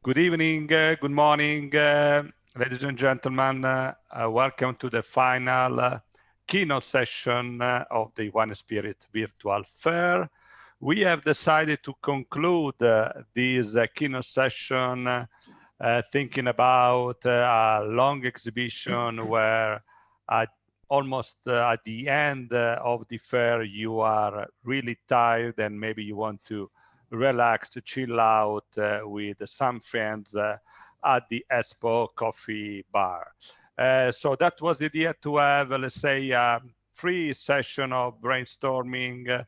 Good evening, good morning, ladies and gentlemen. Welcome to the final keynote session of the Wine Spirit Virtual Fair. We have decided to conclude this keynote session thinking about a long exhibition where almost at the end of the fair you are really tired and maybe you want to relax, to chill out with some friends at the Expo Coffee Bar. So that was the idea, to have, let's say, a free session of brainstorming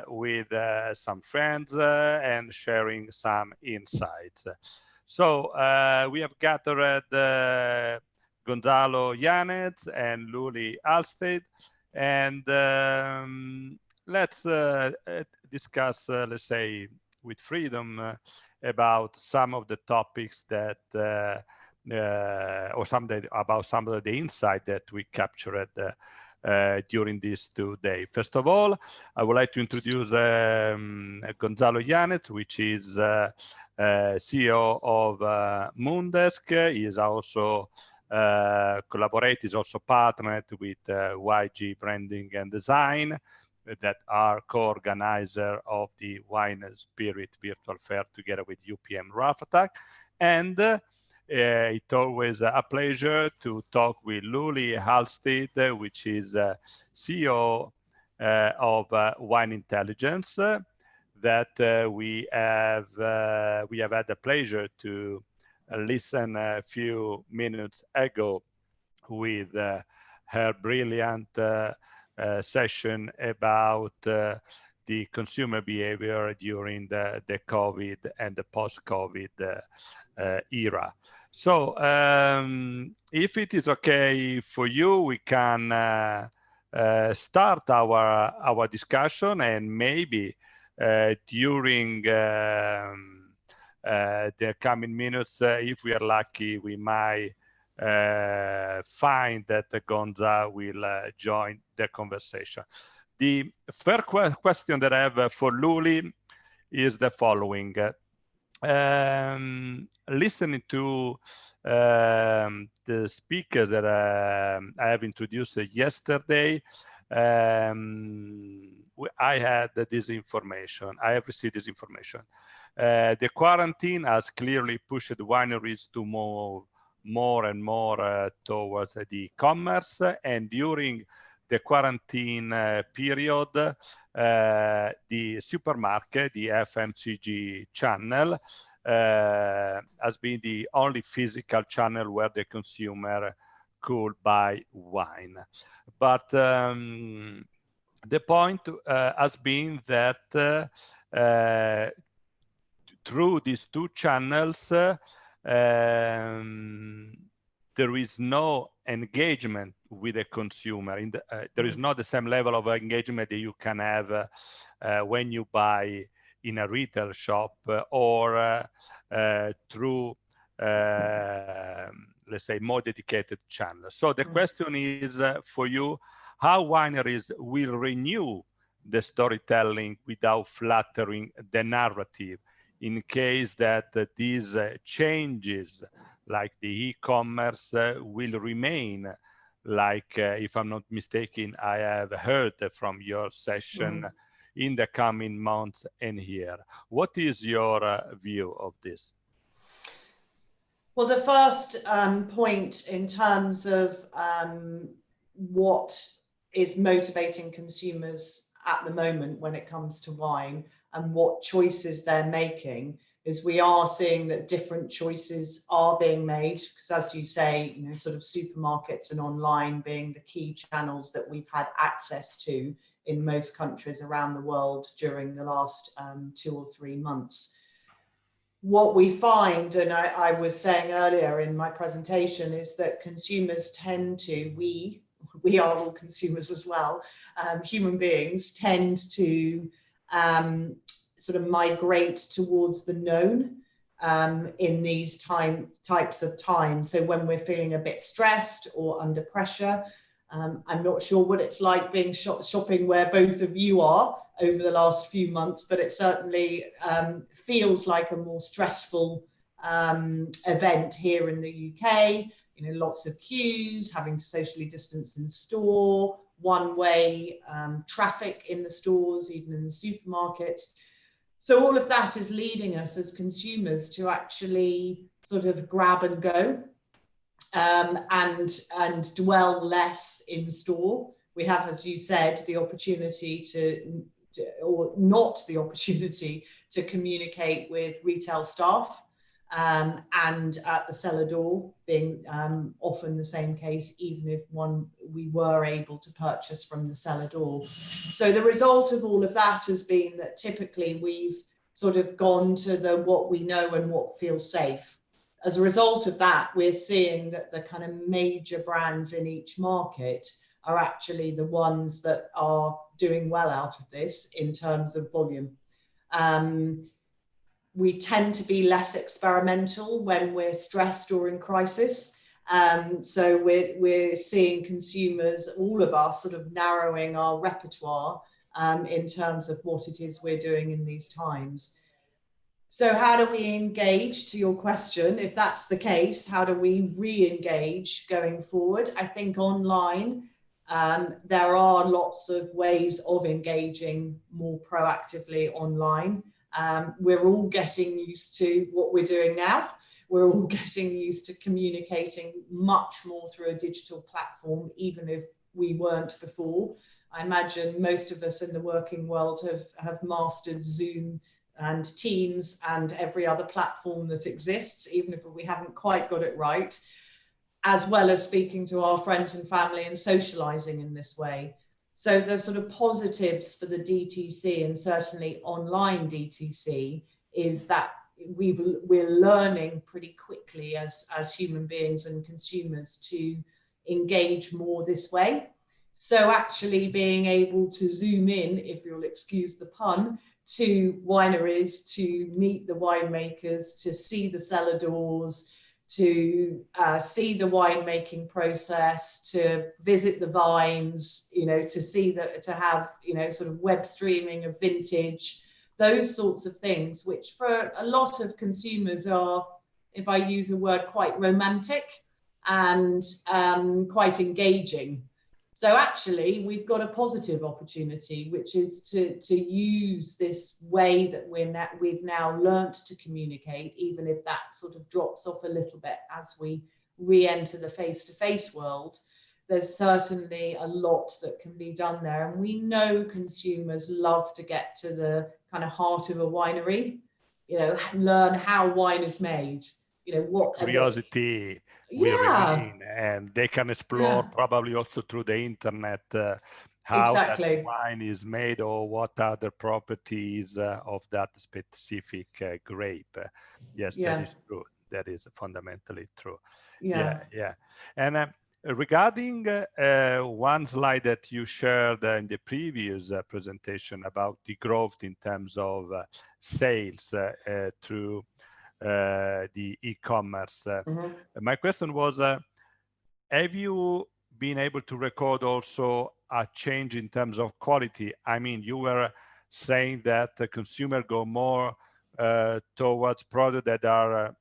with some friends and sharing some insights. So we have gathered Gonzalo Yanez and Lulie Halstead, and let's discuss, let's say, with freedom about some of the topics that, or about some of the insight that we captured during these 2 days. First of all, I would like to introduce Gonzalo Yanez, which is CEO of Moondesk. He is also is also partnered with YG Branding and Design, that are co-organizer of the Wine Spirit Virtual Fair together with UPM Raffatak. And it's always a pleasure to talk with Lulie Halstead, which is CEO of Wine Intelligence, that we have had the pleasure to listen a few minutes ago with her brilliant session about the consumer behavior during the COVID and the post-COVID era. So if it is okay for you, we can start our discussion, and maybe during the coming minutes, if we are lucky, we might find that Gonza will join the conversation. The first question that I have for Lulie is the following. Listening to the speakers that I have introduced yesterday, I had this information. I have received this information. The quarantine has clearly pushed wineries to move more and more towards the e-commerce, and during the quarantine period, the supermarket, the FMCG channel, has been the only physical channel where the consumer could buy wine. But the point has been that through these two channels, there is no engagement with the consumer. There is not the same level of engagement that you can have when you buy in a retail shop or through, let's say, more dedicated channels. So the question is for you, how wineries will renew the storytelling without flattering the narrative, in case that these changes, like the e-commerce, will remain, like, if I'm not mistaken, I have heard from your session, in the coming months and year. What is your view of this? Well, the first point in terms of what is motivating consumers at the moment when it comes to wine and what choices they're making is we are seeing that different choices are being made, because as you say, you know, sort of supermarkets and online being the key channels that we've had access to in most countries around the world during the last 2 or 3 months. What we find, and I was saying earlier in my presentation, is that consumers tend to, we are all consumers as well, human beings tend to sort of migrate towards the known in these types of times. So when we're feeling a bit stressed or under pressure, I'm not sure what it's like being shopping where both of you are over the last few months, but it certainly feels like a more stressful event here in the UK. You know, lots of queues, having to socially distance in store, one-way traffic in the stores, even in the supermarkets. So all of that is leading us as consumers to actually sort of grab and go and dwell less in store. We have, as you said, the opportunity or not the opportunity to communicate with retail staff and at the cellar door, being often the same case, even if we were able to purchase from the cellar door. So the result of all of that has been that typically we've sort of gone to what we know and what feels safe. As a result of that, we're seeing that the kind of major brands in each market are actually the ones that are doing well out of this in terms of volume. We tend to be less experimental when we're stressed or in crisis. So we're seeing consumers, all of us, sort of narrowing our repertoire in terms of what it is we're doing in these times. So how do we engage, to your question? If that's the case, how do we re-engage going forward? I think online, there are lots of ways of engaging more proactively online. We're all getting used to what we're doing now. We're all getting used to communicating much more through a digital platform, even if we weren't before. I imagine most of us in the working world have mastered Zoom and Teams and every other platform that exists, even if we haven't quite got it right, as well as speaking to our friends and family and socializing in this way. So the sort of positives for the DTC, and certainly online DTC, is that we're learning pretty quickly as human beings and consumers to engage more this way. So actually being able to zoom in, if you'll excuse the pun, to wineries, to meet the winemakers, to see the cellar doors, to see the winemaking process, to visit the vines, you know, to have, you know, sort of web streaming of vintage, those sorts of things, which for a lot of consumers are, if I use a word, quite romantic and quite engaging. So actually, we've got a positive opportunity, which is to use this way that we've now learnt to communicate, even if that sort of drops off a little bit as we re-enter the face-to-face world. There's certainly a lot that can be done there. And we know consumers love to get to the kind of heart of a winery, you know, learn how wine is made. You know, what curiosity will remain, and they can explore probably also through the internet how that wine is made or what are the properties of that specific grape. Yes, that is true. That is fundamentally true. Yeah. And regarding one slide that you shared in the previous presentation about the growth in terms of sales through the e-commerce. My question was, have you been able to record also a change in terms of quality? I mean, you were saying that the consumer go more towards products that are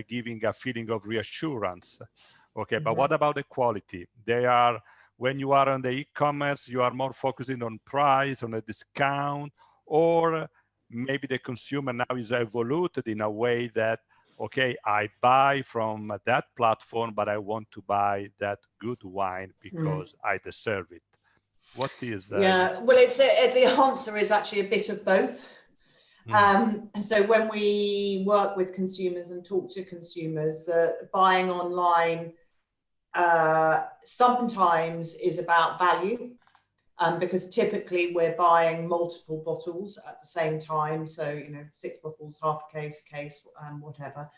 giving a feeling of reassurance. Okay, but what about the quality? They are, when you are on the e-commerce, you are more focusing on price, on a discount, or maybe the consumer now is evolved in a way that, okay, I buy from that platform, but I want to buy that good wine because I deserve it. What is well, the answer is actually a bit of both. So when we work with consumers and talk to consumers, that buying online sometimes is about value. Because typically we're buying multiple bottles at the same time. So, you know, 6 bottles, half a case, whatever.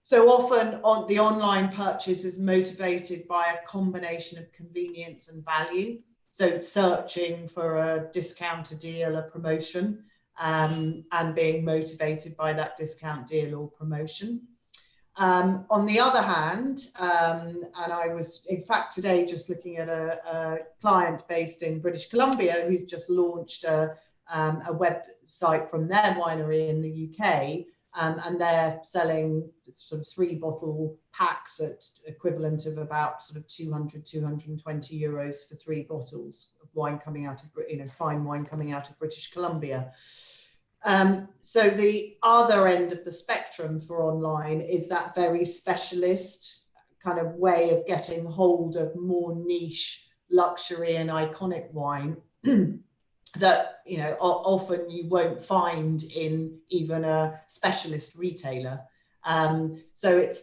So often the online purchase is motivated by a combination of convenience and value. So searching for a discount, a deal, a promotion, and being motivated by that discount, deal or promotion. On the other hand, and I was in fact today just looking at a client based in British Columbia who's just launched a website from their winery in the UK, and they're selling sort of 3-bottle packs at equivalent of about sort of 200, 220 euros for 3 bottles of wine coming out of, fine wine coming out of British Columbia. So the other end of the spectrum for online is that very specialist kind of way of getting hold of more niche luxury and iconic wine that, often you won't find in even a specialist retailer. So it's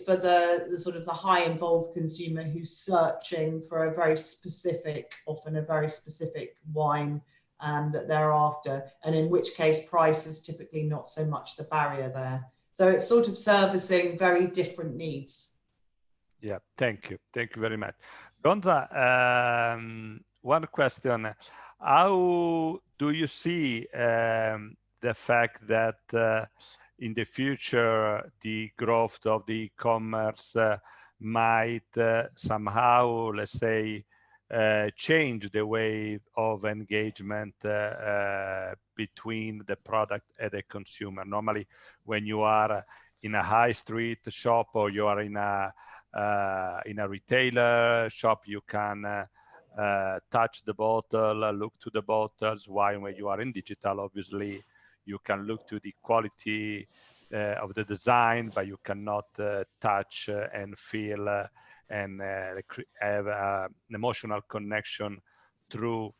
for the sort of the high involved consumer who's searching for a very specific, often a very specific wine that they're after, and in which case price is typically not so much the barrier there. So it's sort of servicing very different needs. Yeah, thank you very much. Gonza, one question: how do you see the fact that in the future the growth of the e-commerce might somehow, let's say, change the way of engagement between the product and the consumer? Normally, when you are in a high street shop or you are in a retailer shop, you can touch the bottle, look to the bottles. While when you are in digital, obviously, you can look to the quality of the design, but you cannot touch and feel and have an emotional connection through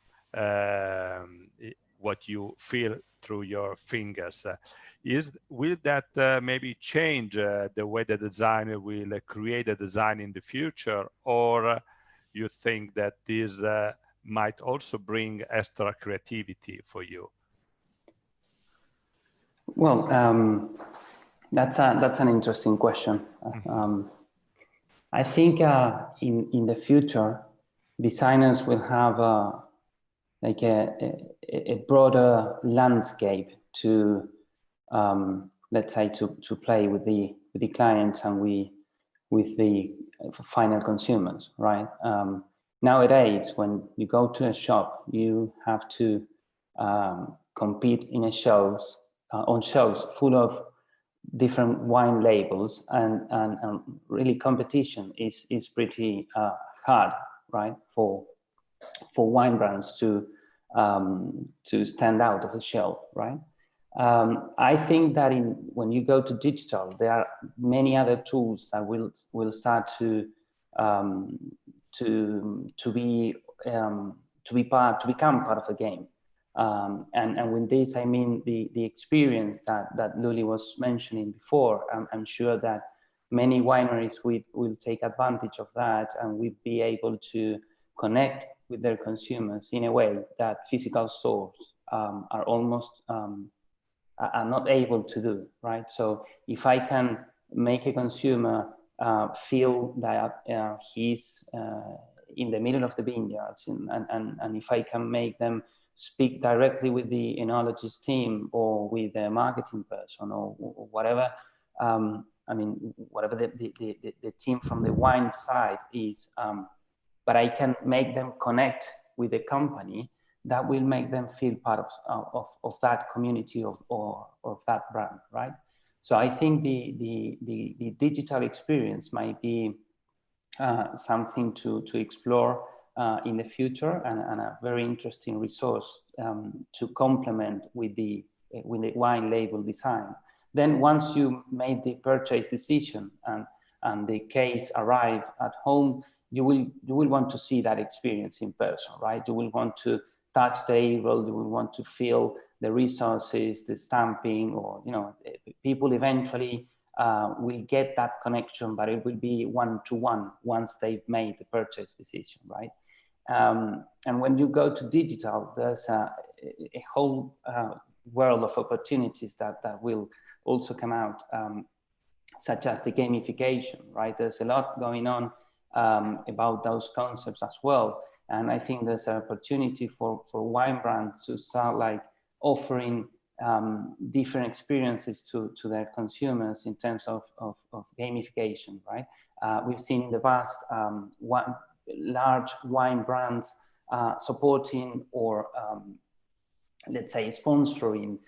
what you feel through your fingers. Will that maybe change the way the designer will create a design in the future, or you think that this might also bring extra creativity for you? Well, that's an interesting question. I think in the future, designers will have like a broader landscape to let's say to play with the clients and with the final consumers, right? Nowadays, when you go to a shop, you have to compete in a shows on shows full of different wine labels, and really competition is pretty hard, right, for wine brands to stand out of the shelf, right? I think that when you go to digital, there are many other tools that will start to become part of the game. And with this, I mean the experience that Lulie was mentioning before. I'm sure that many wineries will take advantage of that, and will be able to connect with their consumers in a way that physical stores are almost are not able to do, right? So if I can make a consumer feel that he's in the middle of the vineyards, and if I can make them speak directly with the enologist team or with the marketing person or whatever, I mean, whatever the team from the wine side is, but I can make them connect with the company, that will make them feel part of that community or that brand, right? So I think the digital experience might be something to explore in the future, and a very interesting resource to complement with the wine label design. Then once you made the purchase decision and the case arrive at home, you will want to see that experience in person, right? You will want to touch the label, you will want to feel the resources, the stamping, or people eventually will get that connection, but it will be one-to-one once they've made the purchase decision, right? And when you go to digital, there's a whole world of opportunities that will also come out, such as the gamification, right? There's a lot going on about those concepts as well. And I think there's an opportunity for wine brands to start like offering different experiences to their consumers in terms of gamification, right? We've seen in the past large wine brands supporting or let's say sponsoring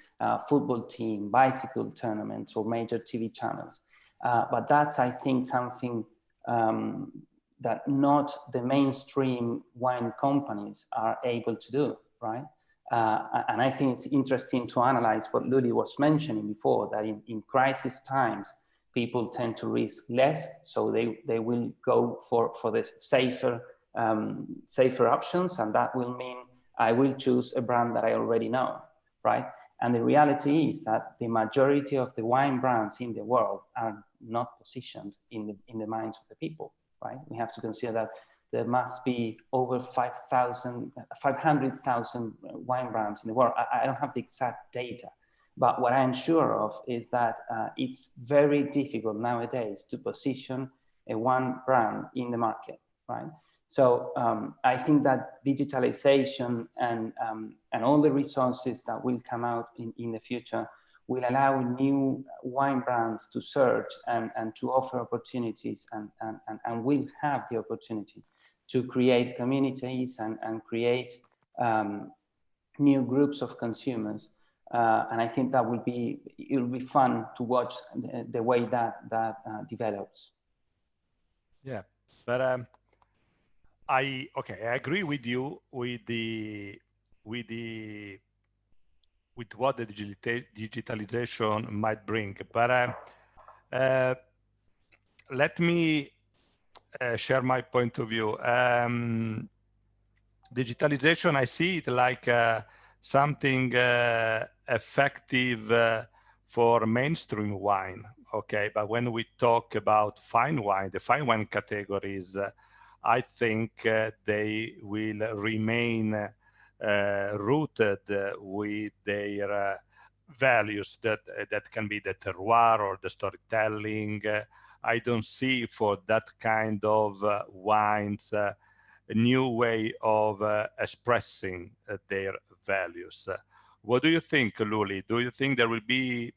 football team, bicycle tournaments, or major TV channels. But that's, I think, something that not the mainstream wine companies are able to do, right? And I think it's interesting to analyze what Lulie was mentioning before, that in crisis times, people tend to risk less, so they will go for the safer options, and that will mean I will choose a brand that I already know, right? And the reality is that the majority of the wine brands in the world are not positioned in the minds of the people, right? We have to consider that there must be over 500,000 wine brands in the world. I don't have the exact data, but what I'm sure of is that it's very difficult nowadays to position a one brand in the market, right? So I think that digitalization and all the resources that will come out in the future will allow new wine brands to search and to offer opportunities and will have the opportunity to create communities and create new groups of consumers. And I think that it will be fun to watch the way that develops. Yeah, but I agree with you with what the digitalization might bring, but let me share my point of view. Digitalization, I see it like something effective for mainstream wine, okay? But when we talk about fine wine, the fine wine categories, I think they will remain rooted with their values that can be the terroir or the storytelling. I don't see for that kind of wines a new way of expressing their values. What do you think, Lulie? Do you think there will be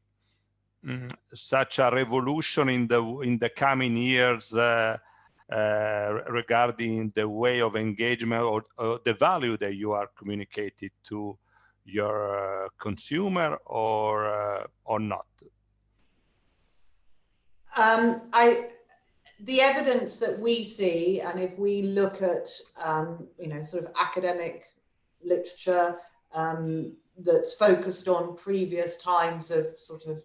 such a revolution in the coming years regarding the way of engagement or the value that you are communicating to your consumer, or not? The evidence that we see, and if we look at sort of academic literature that's focused on previous times of sort of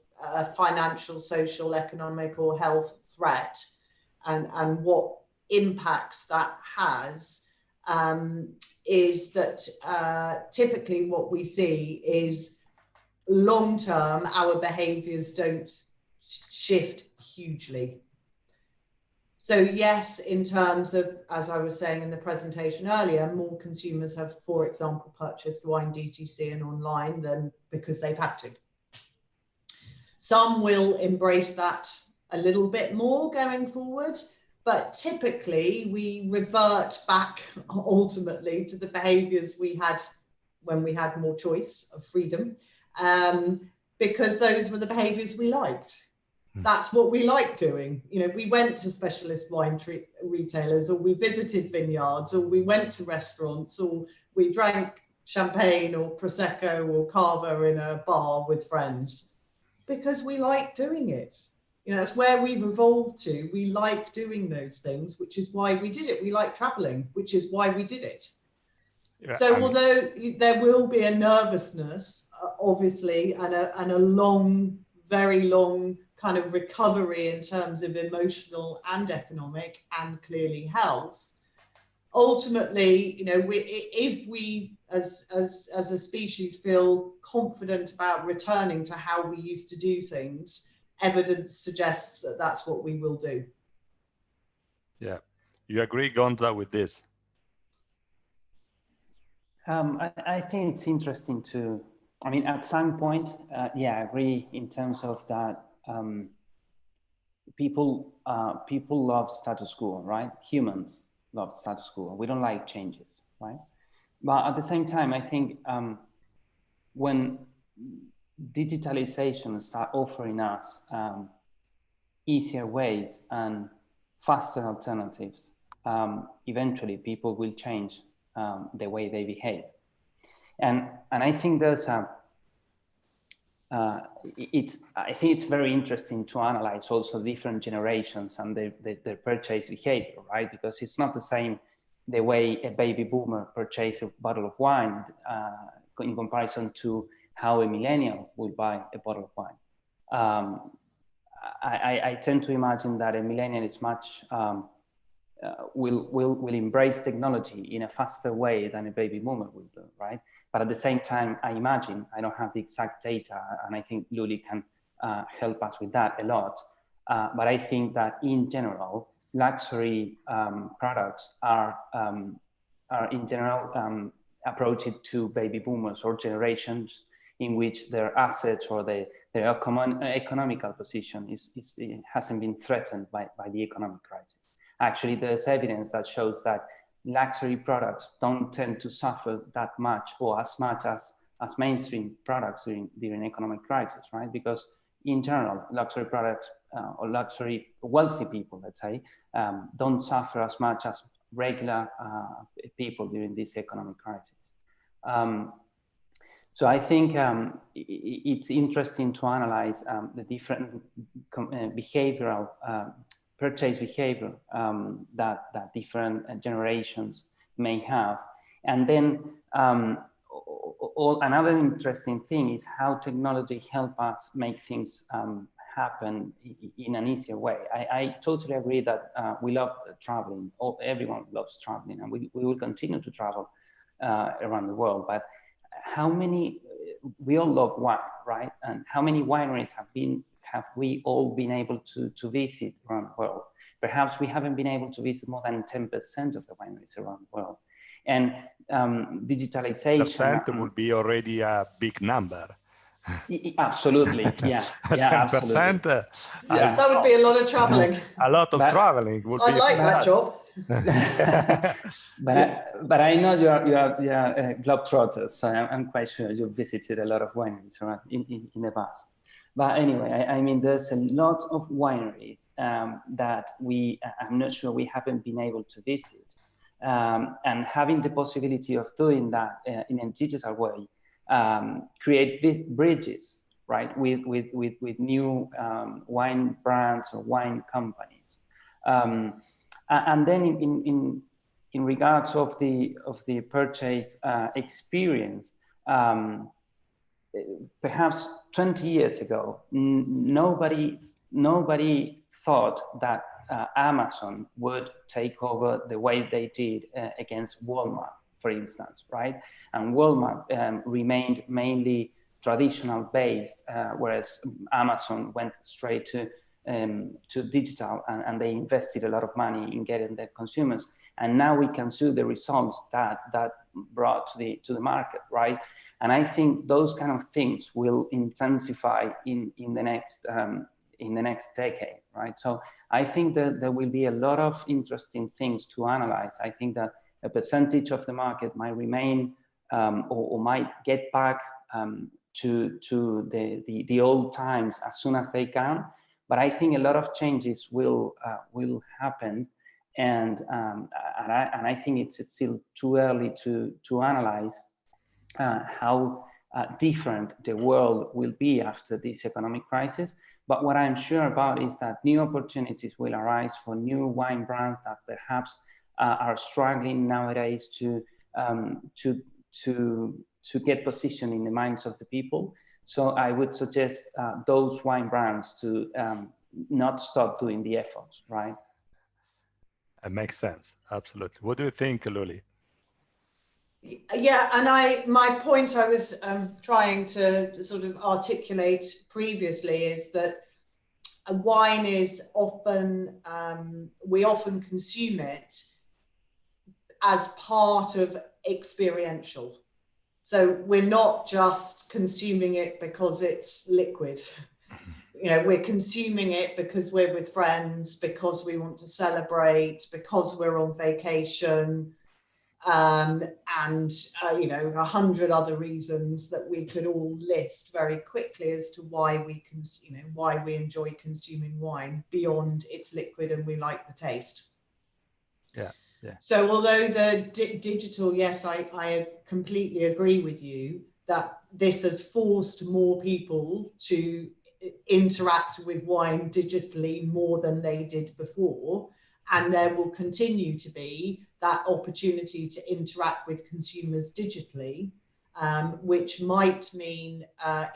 financial, social, economic, or health threat, and what impacts that has, is that typically what we see is long term our behaviors don't shift hugely. So yes, in terms of, as I was saying in the presentation earlier, more consumers have, for example, purchased wine DTC and online than because they've had to. Some will embrace that a little bit more going forward, but typically we revert back ultimately to the behaviors we had when we had more choice of freedom, because those were the behaviors we liked. That's what we like doing. You know, we went to specialist wine retailers, or we visited vineyards, or we went to restaurants, or we drank champagne or Prosecco or Cava in a bar with friends, because we like doing it. You know, that's where we've evolved to. We like doing those things, which is why we did it. We like traveling, which is why we did it. Yeah, so although there will be a nervousness, obviously, and a long, very long kind of recovery in terms of emotional and economic and clearly health, ultimately, you know, if we as a species feel confident about returning to how we used to do things, evidence suggests that that's what we will do. Yeah, you agree, Gonza, with this? I think it's interesting to, I mean, at some point, yeah, I agree in terms of that. People love status quo, right? Humans love status quo. We don't like changes, right? But at the same time, I think when digitalization start offering us easier ways and faster alternatives, eventually people will change the way they behave. And I think there's I think it's very interesting to analyze also different generations and their purchase behavior, right? Because it's not the same the way a baby boomer purchases a bottle of wine in comparison to how a millennial will buy a bottle of wine. I tend to imagine that a millennial is much will embrace technology in a faster way than a baby boomer will do, right? But at the same time, I imagine, I don't have the exact data, and I think Lulie can help us with that a lot. But I think that in general, luxury products are in general approached to baby boomers or generations in which their assets or their economical position hasn't been threatened by the economic crisis. Actually, there's evidence that shows that luxury products don't tend to suffer that much or as much as mainstream products during economic crisis, right? Because in general, luxury products or luxury wealthy people, let's say, don't suffer as much as regular people during this economic crisis. So I think it's interesting to analyze the different behavioral purchase behavior that different generations may have. And then another interesting thing is how technology helps us make things happen in an easier way. I totally agree that we love traveling. Everyone loves traveling, and we will continue to travel around the world. But how many, we all love wine, right? And how many wineries have we all been able to visit around the world? Perhaps we haven't been able to visit more than 10% of the wineries around the world. And digitalization... Percent would be already a big number. Absolutely, yeah. 10%. That would be a lot of traveling. A lot of traveling would be. I'd like that job. but I know you are globetrotters, so I'm quite sure you visited a lot of wineries around in the past. But anyway, I mean, there's a lot of wineries that I'm not sure we haven't been able to visit. And having the possibility of doing that in a digital way, create bridges, right, with new wine brands or wine companies. And then in regards of the purchase experience, perhaps 20 years ago, nobody thought that Amazon would take over the way they did against Walmart, for instance, right? And Walmart remained mainly traditional based, whereas Amazon went straight to digital, and they invested a lot of money in getting their consumers. And now we can see the results that brought to the market, right? And I think those kind of things will intensify in the next decade, right? So I think that there will be a lot of interesting things to analyze. I think that a percentage of the market might remain or might get back to the old times as soon as they can. But I think a lot of changes will happen, and I think it's still too early to analyze how different the world will be after this economic crisis. But what I'm sure about is that new opportunities will arise for new wine brands that perhaps are struggling nowadays to get position in the minds of the people. So I would suggest those wine brands to not stop doing the efforts, right? It makes sense, absolutely. What do you think, Lulie? Yeah, and my point I was trying to sort of articulate previously is that a wine is often, we often consume it as part of experiential. So we're not just consuming it because it's liquid. You know, we're consuming it because we're with friends, because we want to celebrate, because we're on vacation. and you know, 100 other reasons that we could all list very quickly as to why we can, you know, why we enjoy consuming wine beyond it's liquid and we like the taste. Yeah. Yeah. So although the digital, yes, I completely agree with you that this has forced more people to interact with wine digitally more than they did before. And there will continue to be that opportunity to interact with consumers digitally, which might mean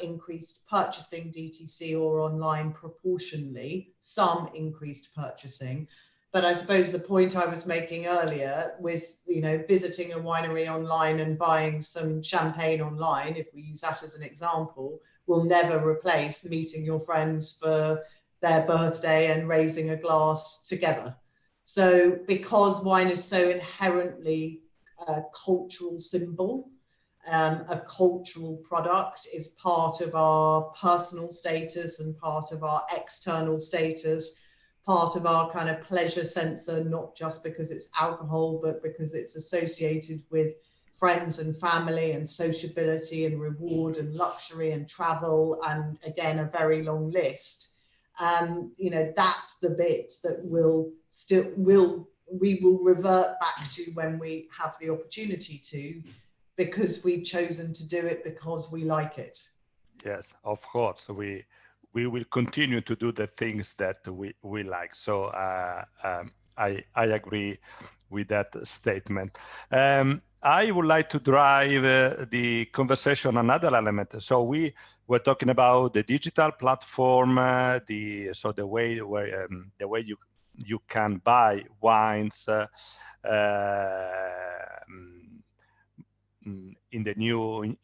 increased purchasing DTC or online proportionally, some increased purchasing. But I suppose the point I was making earlier was, you know, visiting a winery online and buying some champagne online, if we use that as an example, will never replace meeting your friends for their birthday and raising a glass together. So because wine is so inherently a cultural symbol, a cultural product, is part of our personal status and part of our external status, part of our kind of pleasure sensor, not just because it's alcohol, but because it's associated with friends and family and sociability and reward and luxury and travel, and again, a very long list. You know, that's the bit that we will revert back to when we have the opportunity to, because we've chosen to do it because we like it. Yes, of course. We will continue to do the things that we like. So I agree with that statement. I would like to drive the conversation on another element. So we were talking about the digital platform, the way where the way you can buy wines in the new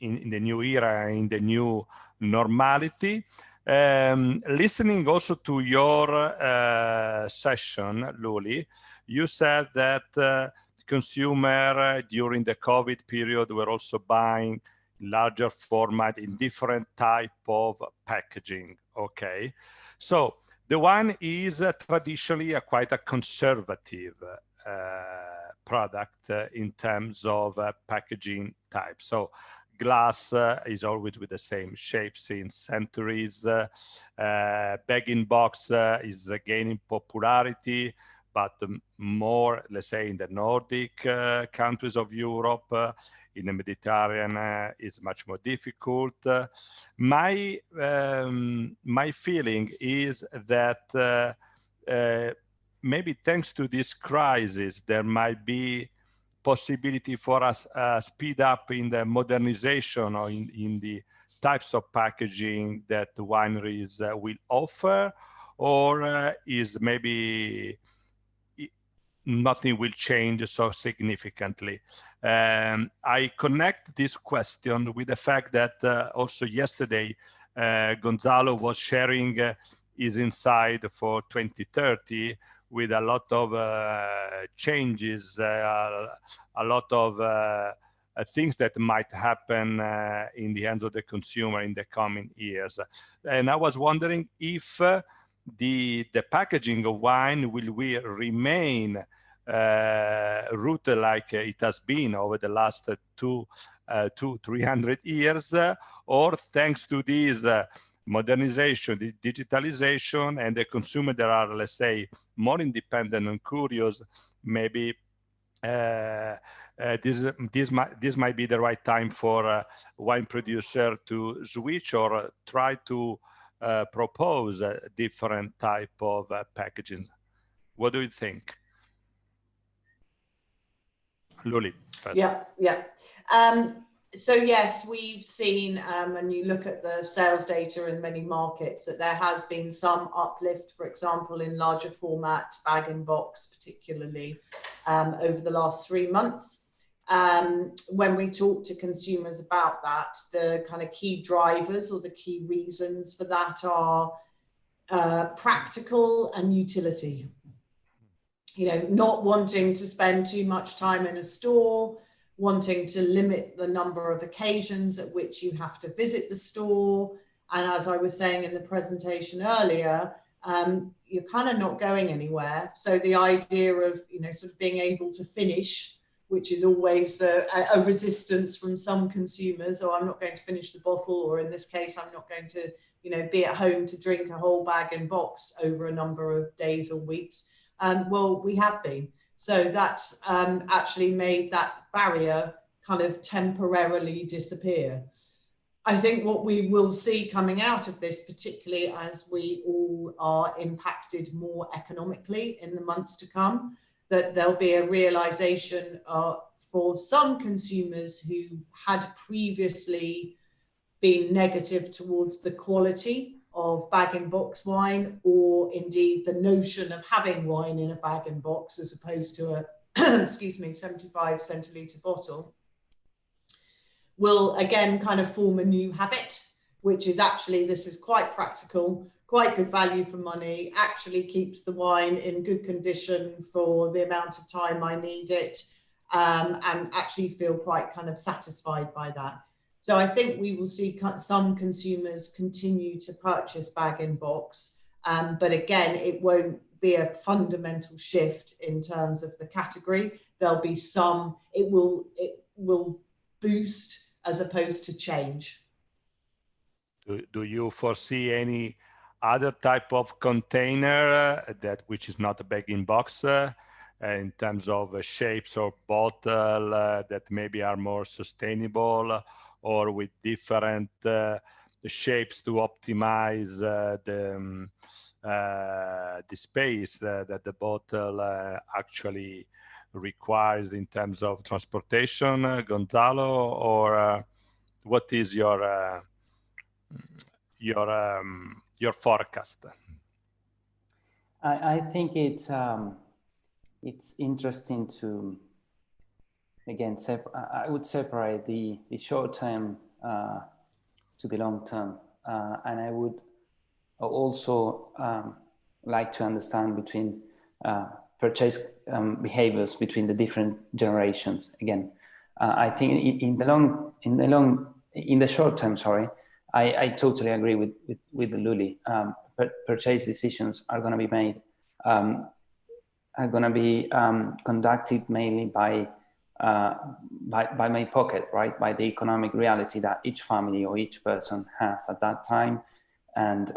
era, in the new normality. Listening also to your session, Lulie, you said that consumer during the COVID period were also buying larger format in different type of packaging. Okay, so the wine is traditionally quite a conservative product in terms of packaging type. So glass is always with the same shape since centuries. Bag-in-box is gaining popularity, but more, let's say, in the Nordic countries of Europe. In the Mediterranean, it's much more difficult. My feeling is that maybe thanks to this crisis, there might be possibility for us speed up in the modernization or in the types of packaging that the wineries will offer, or is maybe nothing will change so significantly. I connect this question with the fact that also yesterday Gonzalo was sharing his insight for 2030 with a lot of changes, a lot of things that might happen in the hands of the consumer in the coming years. And I was wondering if the packaging of wine will remain rooted like it has been over the last 300 years, or thanks to this modernization, the digitalization, and the consumer that are, let's say, more independent and curious, maybe this might be the right time for a wine producer to switch or try to propose a different type of packaging. What do you think? Lulie, first. Yeah. So yes, we've seen, and you look at the sales data in many markets, that there has been some uplift, for example, in larger format bag-in-box, particularly over the last 3 months. When we talk to consumers about that, the kind of key drivers or the key reasons for that are practical and utility. You know, not wanting to spend too much time in a store, wanting to limit the number of occasions at which you have to visit the store. And as I was saying in the presentation earlier, you're kind of not going anywhere. So the idea of, you know, sort of being able to finish which is always a resistance from some consumers, or I'm not going to finish the bottle, or in this case, I'm not going to, be at home to drink a whole bag in box over a number of days or weeks. Well, we have been. So that's actually made that barrier kind of temporarily disappear. I think what we will see coming out of this, particularly as we all are impacted more economically in the months to come, that there'll be a realization for some consumers who had previously been negative towards the quality of bag-in-box wine, or indeed the notion of having wine in a bag-in-box as opposed to a, excuse me, 75 centilitre bottle, will again kind of form a new habit, which is actually, this is quite practical, quite good value for money, actually keeps the wine in good condition for the amount of time I need it, and actually feel quite kind of satisfied by that. So I think we will see some consumers continue to purchase bag-in-box, but again, it won't be a fundamental shift in terms of the category. There'll be some, it will boost as opposed to change. Do you foresee any other type of container that which is not a bag-in-box in terms of shapes or bottle that maybe are more sustainable, or with different shapes to optimize the space that the bottle actually requires in terms of transportation, Gonzalo, or what is your forecast? I think it's interesting to, again, I would separate the short term to the long term, and I would also like to understand between purchase behaviors between the different generations. Again, I think in the short term, sorry, I totally agree with Lulie. Purchase decisions are going to be made, conducted mainly by my pocket, right? By the economic reality that each family or each person has at that time, and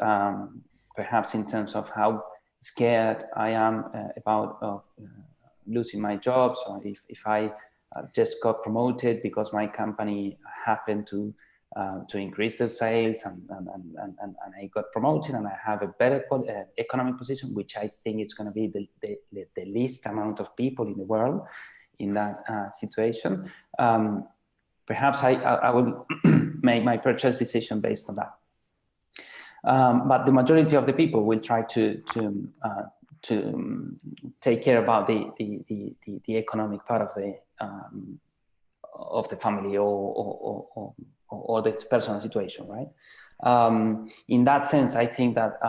perhaps in terms of how scared I am about losing my job. So if I just got promoted because my company happened to increase their sales, and I got promoted and I have a better economic position, which I think is going to be the least amount of people in the world in that situation. Perhaps I will make my purchase decision based on that. But the majority of the people will try to take care about the economic part of the family or the personal situation, right? In that sense, I think that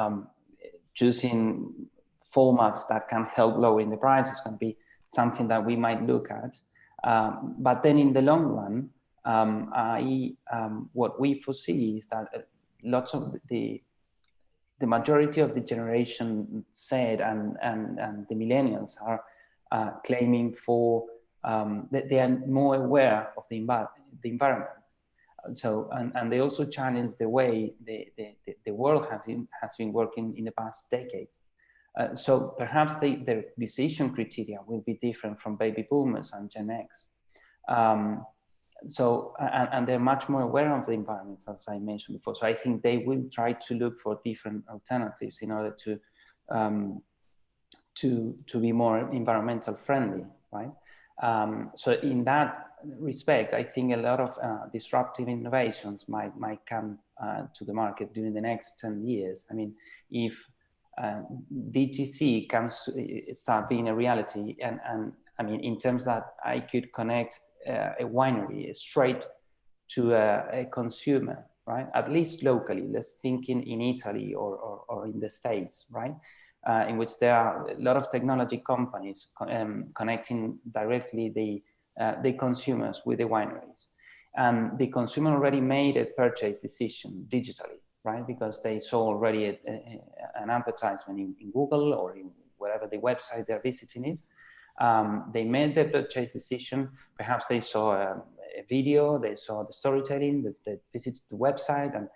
choosing formats that can help lowering the price is going to be something that we might look at. But then in the long run, what we foresee is that lots of the majority of the generation Z and the millennials are claiming for that they are more aware of the environment. So and they also challenge the way the world has been working in the past decades. So perhaps their decision criteria will be different from baby boomers and Gen X. So and they're much more aware of the environment, as I mentioned before. So I think they will try to look for different alternatives in order to be more environmental friendly, right? So in that respect, I think a lot of disruptive innovations might come to the market during the next 10 years. I mean, if DTC start being a reality, and I mean, in terms that I could connect a winery straight to a consumer, right? At least locally, let's think in Italy or in the States, right? In which there are a lot of technology companies connecting directly the consumers with the wineries. And the consumer already made a purchase decision digitally, right? Because they saw already an advertisement in Google or in wherever the website they're visiting is. They made the purchase decision. Perhaps they saw a video, they saw the storytelling, they visited the website, and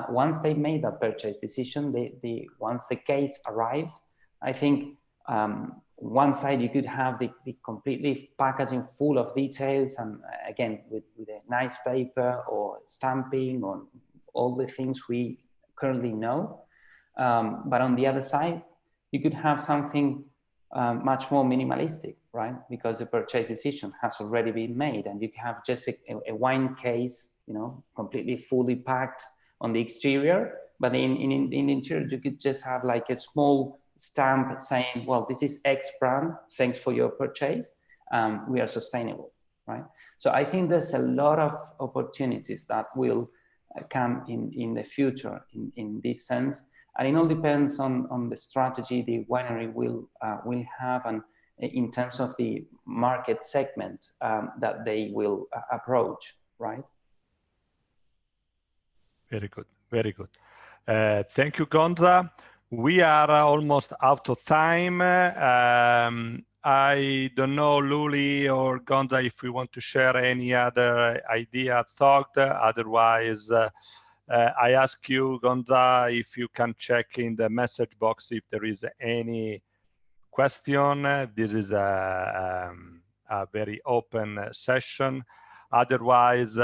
once they made that purchase decision, once the case arrives, I think one side you could have the completely packaging full of details, and again with a nice paper or stamping on all the things we currently know. But on the other side, you could have something much more minimalistic, right? Because the purchase decision has already been made, and you have just a wine case, you know, completely fully packed on the exterior, but in the interior, you could just have like a small stamp saying, well, this is X brand, thanks for your purchase, we are sustainable, right? So I think there's a lot of opportunities that will come in the future in this sense. And it all depends on the strategy the winery will have, and in terms of the market segment that they will approach, right? Very good, very good. Thank you, Gonza. We are almost out of time. I don't know, Lulie or Gonza, if we want to share any other idea, thought. Otherwise, I ask you, Gonza, if you can check in the message box if there is any question. This is a very open session. Otherwise,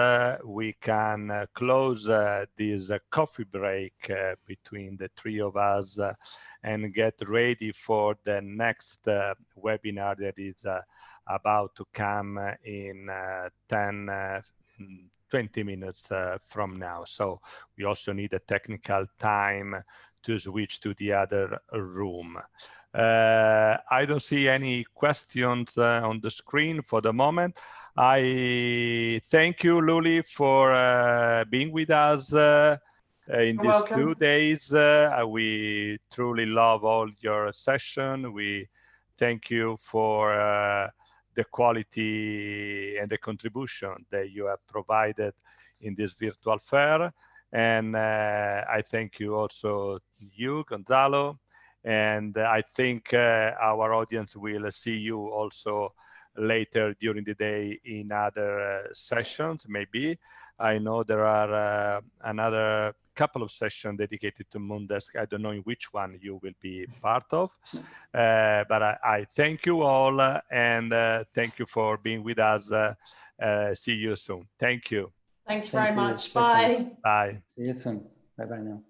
we can close this coffee break between the three of us and get ready for the next webinar that is about to come in 20 minutes from now. So we also need a technical time to switch to the other room. I don't see any questions on the screen for the moment. I thank you, Lulie, for being with us in these 2 days. We truly love all your session. We thank you for the quality and the contribution that you have provided in this virtual fair. And I thank you also, you, Gonzalo. And I think our audience will see you also later during the day in other sessions, maybe. I know there are another couple of sessions dedicated to Moondesk. I don't know in which one you will be part of. But I thank you all, and thank you for being with us. See you soon. Thank you. Thank you very much. Bye. Bye. See you soon. Bye-bye now.